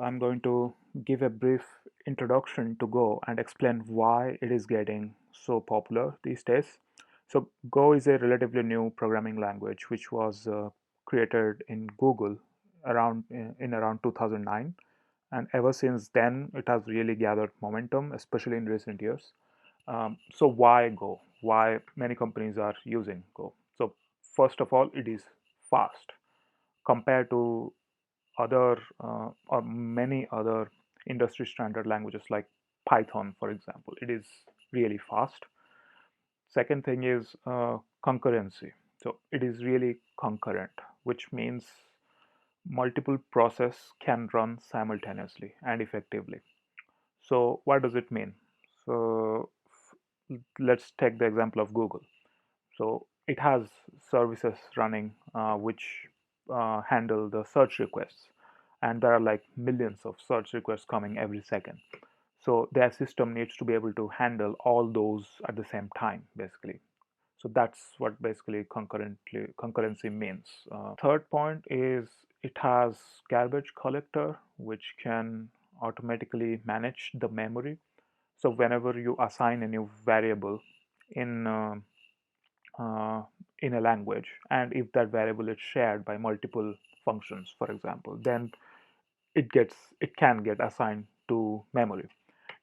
I'm going to give a brief introduction to Go and explain why it is getting so popular these days. So, Go is a relatively new programming language which was created in Google in around 2009, and ever since then it has really gathered momentum, especially in recent years. So, why Go? Why many companies are using Go? So, first of all, it is fast compared to other or many other industry standard languages like Python, for example. It is really fast. Second thing is concurrency. So it is really concurrent, which means multiple process can run simultaneously and effectively. So what does it mean? So let's take the example of Google. So it has services running which handle the search requests, and there are like millions of search requests coming every second. So their system needs to be able to handle all those at the same time, basically. So that's what basically concurrency means. Third point is it has garbage collector, which can automatically manage the memory. So whenever you assign a new variable in uh, uh, in a language, and if that variable is shared by multiple functions, for example, then it can get assigned to memory,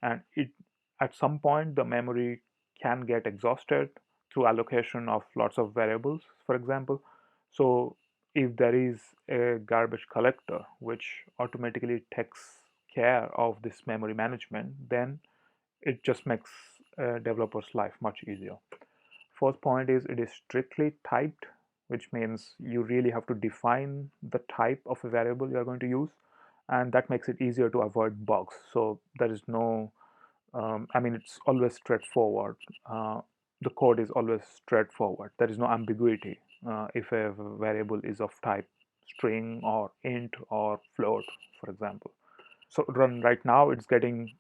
and it at some point the memory can get exhausted through allocation of lots of variables, for example. So if there is a garbage collector which automatically takes care of this memory management, then it just makes a developer's life much easier. Fourth point is it is strictly typed, which means you really have to define the type of a variable you are going to use, and that makes it easier to avoid bugs. So there is no, I mean, it's always straightforward. The code is always straightforward. There is no ambiguity if a variable is of type string or int or float, for example. So run right now, it's getting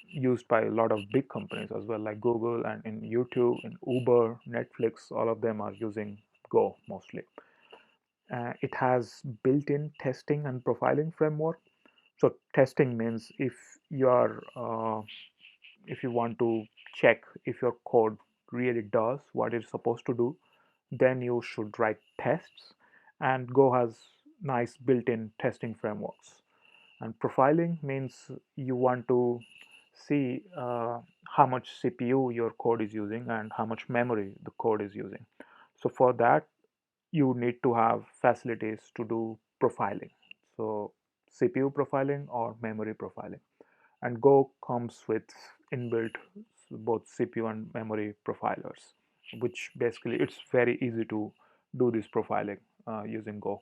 used by a lot of big companies as well, like Google and in YouTube and Uber, Netflix. All of them are using Go mostly. It has built-in testing and profiling framework. So testing means if you want to check if your code really does what it's supposed to do, then you should write tests. And Go has nice built-in testing frameworks. And profiling means you want to see how much CPU your code is using and how much memory the code is using. So for that, you need to have facilities to do profiling. So CPU profiling or memory profiling. And Go comes with inbuilt both CPU and memory profilers, which basically it's very easy to do this profiling using Go.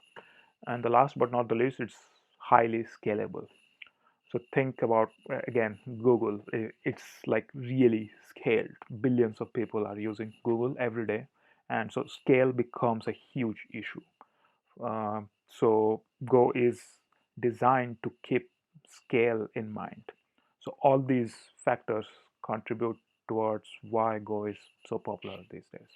And the last but not the least, it's highly scalable. So think about again Google. It's like really scaled. Billions of people are using Google every day, and so scale becomes a huge issue. So Go is designed to keep scale in mind. So all these factors contribute towards why Go is so popular these days.